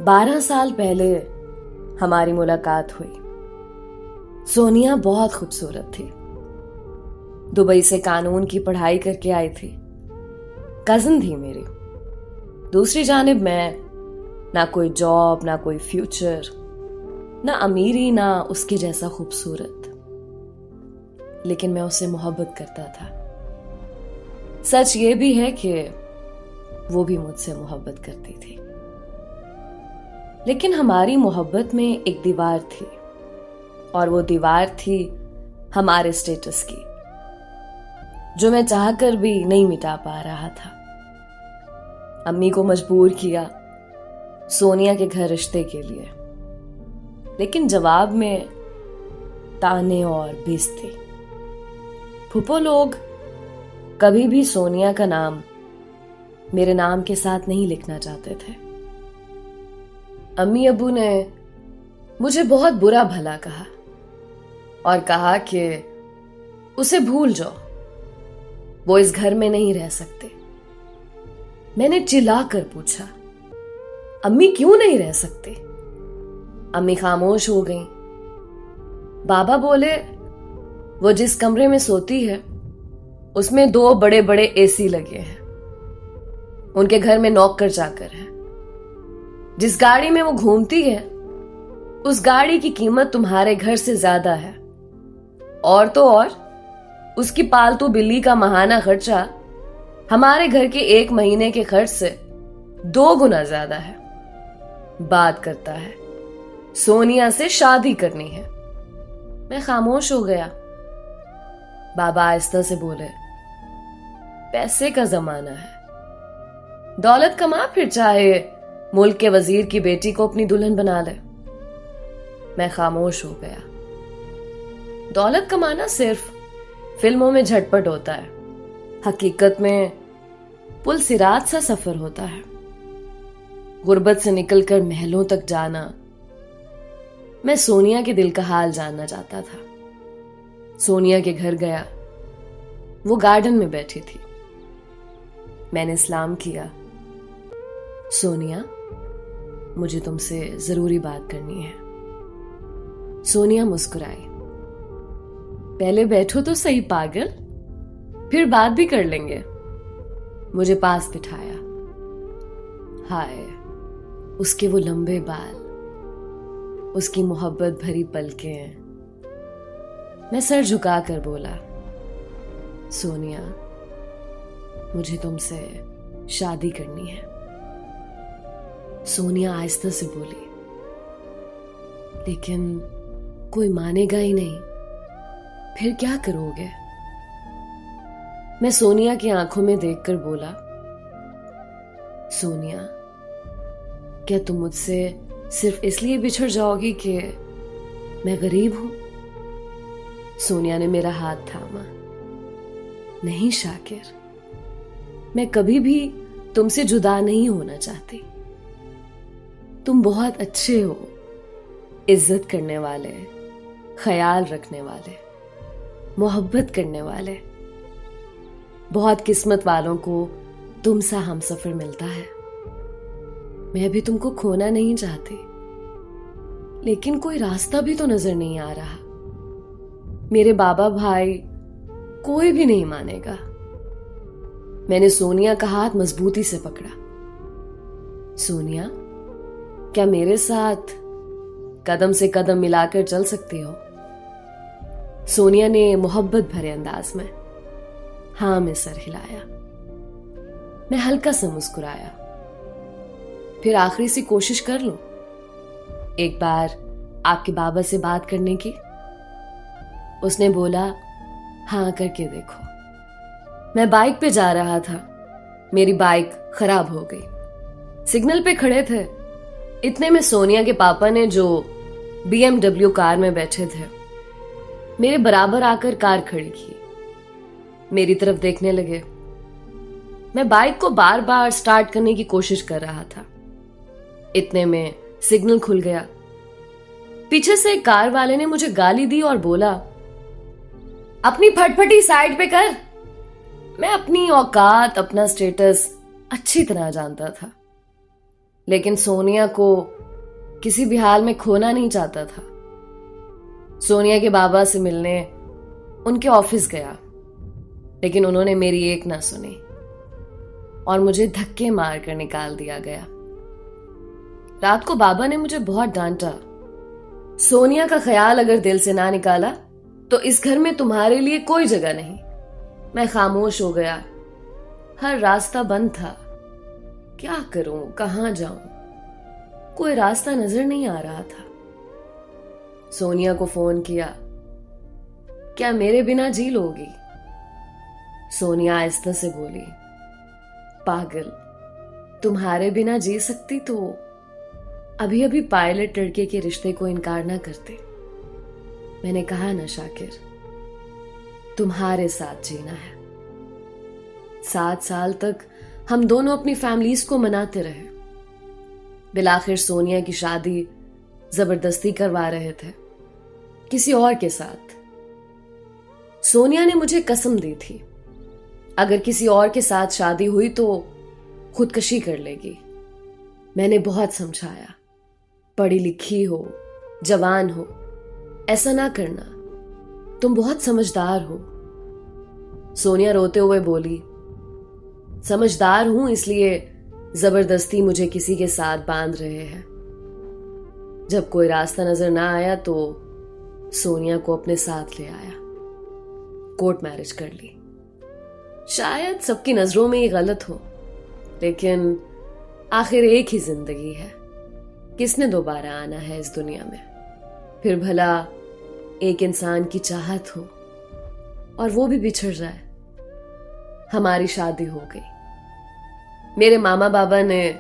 12 साल पहले हमारी मुलाकात हुई। सोनिया बहुत खूबसूरत थी। दुबई से कानून की पढ़ाई करके आई थी। कजिन थी मेरी। दूसरी जानिब मैं, ना कोई जॉब, ना कोई फ्यूचर, ना अमीरी, ना उसके जैसा खूबसूरत, लेकिन मैं उससे मोहब्बत करता था। सच ये भी है कि वो भी मुझसे मोहब्बत करती थी। लेकिन हमारी मोहब्बत में एक दीवार थी, और वो दीवार थी हमारे स्टेटस की, जो मैं चाहकर भी नहीं मिटा पा रहा था। अम्मी को मजबूर किया सोनिया के घर रिश्ते के लिए, लेकिन जवाब में ताने और बेइज्जती। फूफो लोग कभी भी सोनिया का नाम मेरे नाम के साथ नहीं लिखना चाहते थे। अम्मी अब्बू ने मुझे बहुत बुरा भला कहा और कहा कि उसे भूल जाओ, वो इस घर में नहीं रह सकते। मैंने चिल्लाकर पूछा, अम्मी क्यों नहीं रह सकते? अम्मी खामोश हो गईं। बाबा बोले, वो जिस कमरे में सोती है उसमें 2 बड़े बड़े एसी लगे हैं। उनके घर में नौकर चाकर है। जिस गाड़ी में वो घूमती है उस गाड़ी की कीमत तुम्हारे घर से ज्यादा है, और तो और उसकी पालतू बिल्ली का माहाना खर्चा हमारे घर के 1 महीने के खर्च से 2 गुना ज्यादा है। बात करता है सोनिया से शादी करनी है। मैं खामोश हो गया। बाबा आहिस्ता से बोले, पैसे का जमाना है, दौलत कमा, फिर चाहे मुल्क के वजीर की बेटी को अपनी दुल्हन बना ले। मैं खामोश हो गया। दौलत कमाना सिर्फ फिल्मों में झटपट होता है, हकीकत में पुल सिरात सा सफर होता है। गुर्बत से निकलकर महलों तक जाना। मैं सोनिया के दिल का हाल जानना चाहता था। सोनिया के घर गया। वो गार्डन में बैठी थी। मैंने सलाम किया। सोनिया, मुझे तुमसे जरूरी बात करनी है। सोनिया मुस्कुराई। पहले बैठो तो सही पागल, फिर बात भी कर लेंगे। मुझे पास बिठाया। हाय, उसके वो लंबे बाल, उसकी मोहब्बत भरी पलकें। मैं सर झुकाकर बोला, सोनिया, मुझे तुमसे शादी करनी है। सोनिया आहिस्ता से बोली, लेकिन कोई मानेगा ही नहीं, फिर क्या करोगे? मैं सोनिया की आंखों में देखकर बोला, सोनिया, क्या तुम मुझसे सिर्फ इसलिए बिछड़ जाओगी कि मैं गरीब हूं? सोनिया ने मेरा हाथ थामा। नहीं शाकिर, मैं कभी भी तुमसे जुदा नहीं होना चाहती। तुम बहुत अच्छे हो, इज्जत करने वाले, ख्याल रखने वाले, मोहब्बत करने वाले। बहुत किस्मत वालों को तुम सा हमसफर मिलता है। मैं भी तुमको खोना नहीं चाहती, लेकिन कोई रास्ता भी तो नजर नहीं आ रहा। मेरे बाबा भाई कोई भी नहीं मानेगा। मैंने सोनिया का हाथ मजबूती से पकड़ा। सोनिया, क्या मेरे साथ कदम से कदम मिलाकर चल सकती हो? सोनिया ने मोहब्बत भरे अंदाज में हाँ में सर हिलाया। मैं हल्का सा मुस्कुराया। फिर आखिरी सी कोशिश कर लूं, एक बार आपके बाबा से बात करने की। उसने बोला, हाँ करके देखो। मैं बाइक पे जा रहा था। मेरी बाइक खराब हो गई। सिग्नल पे खड़े थे। इतने में सोनिया के पापा ने, जो BMW कार में बैठे थे, मेरे बराबर आकर कार खड़ी की। मेरी तरफ देखने लगे। मैं बाइक को बार बार स्टार्ट करने की कोशिश कर रहा था। इतने में सिग्नल खुल गया। पीछे से एक कार वाले ने मुझे गाली दी और बोला, अपनी फटफटी साइड पे कर। मैं अपनी औकात, अपना स्टेटस अच्छी तरह जानता था। लेकिन सोनिया को किसी भी हाल में खोना नहीं चाहता था। सोनिया के बाबा से मिलने उनके ऑफिस गया, लेकिन उन्होंने मेरी एक ना सुनी और मुझे धक्के मार कर निकाल दिया गया। रात को बाबा ने मुझे बहुत डांटा। सोनिया का ख्याल अगर दिल से ना निकाला तो इस घर में तुम्हारे लिए कोई जगह नहीं। मैं खामोश हो गया। हर रास्ता बंद था। क्या करूं, कहां जाऊं? कोई रास्ता नजर नहीं आ रहा था। सोनिया को फोन किया, क्या मेरे बिना जी लोगी? सोनिया आहिस्ता से बोली, पागल, तुम्हारे बिना जी सकती तो अभी अभी पायलट लड़के के रिश्ते को इनकार ना करते। मैंने कहा ना शाकिर, तुम्हारे साथ जीना है। 7 साल तक हम दोनों अपनी फैमिलीज को मनाते रहे। बिलाखिर सोनिया की शादी जबरदस्ती करवा रहे थे किसी और के साथ। सोनिया ने मुझे कसम दी थी, अगर किसी और के साथ शादी हुई तो खुदकशी कर लेगी। मैंने बहुत समझाया, पढ़ी लिखी हो, जवान हो, ऐसा ना करना, तुम बहुत समझदार हो। सोनिया रोते हुए बोली, समझदार हूं इसलिए जबरदस्ती मुझे किसी के साथ बांध रहे हैं। जब कोई रास्ता नजर ना आया तो सोनिया को अपने साथ ले आया। कोर्ट मैरिज कर ली। शायद सबकी नजरों में ये गलत हो, लेकिन आखिर एक ही जिंदगी है। किसने दोबारा आना है इस दुनिया में? फिर भला एक इंसान की चाहत हो और वो भी बिछड़ जाए। हमारी शादी हो गई। मेरे मामा बाबा ने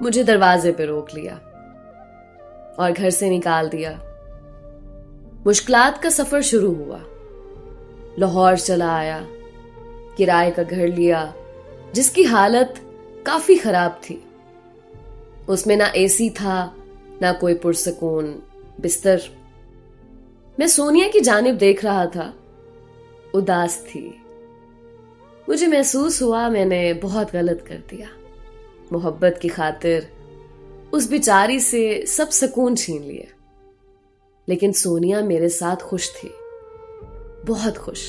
मुझे दरवाजे पे रोक लिया और घर से निकाल दिया। मुश्किलात का सफर शुरू हुआ। लाहौर चला आया, किराए का घर लिया जिसकी हालत काफी खराब थी। उसमें ना एसी था, ना कोई पुरसकून बिस्तर। मैं सोनिया की जानिब देख रहा था, उदास थी। मुझे महसूस हुआ मैंने बहुत गलत कर दिया। मोहब्बत की खातिर उस बेचारी से सब सुकून छीन लिए। लेकिन सोनिया मेरे साथ खुश थी, बहुत खुश।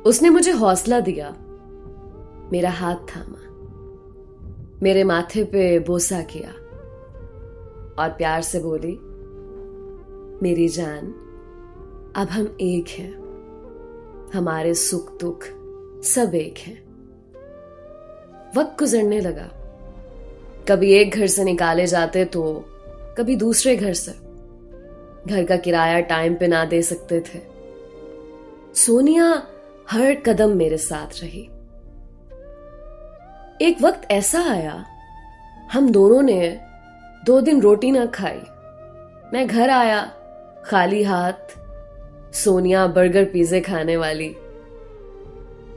उसने मुझे हौसला दिया, मेरा हाथ थामा, मेरे माथे पे बोसा किया और प्यार से बोली, मेरी जान, अब हम एक हैं। हमारे सुख दुख सब एक हैं। वक्त गुजरने लगा। कभी एक घर से निकाले जाते तो कभी दूसरे घर से। घर का किराया टाइम पे ना दे सकते थे। सोनिया हर कदम मेरे साथ रही। एक वक्त ऐसा आया, हम दोनों ने 2 दिन रोटी ना खाई। मैं घर आया खाली हाथ, सोनिया बर्गर पिज़्ज़े खाने वाली।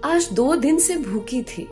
आज 2 दिन से भूखी थी।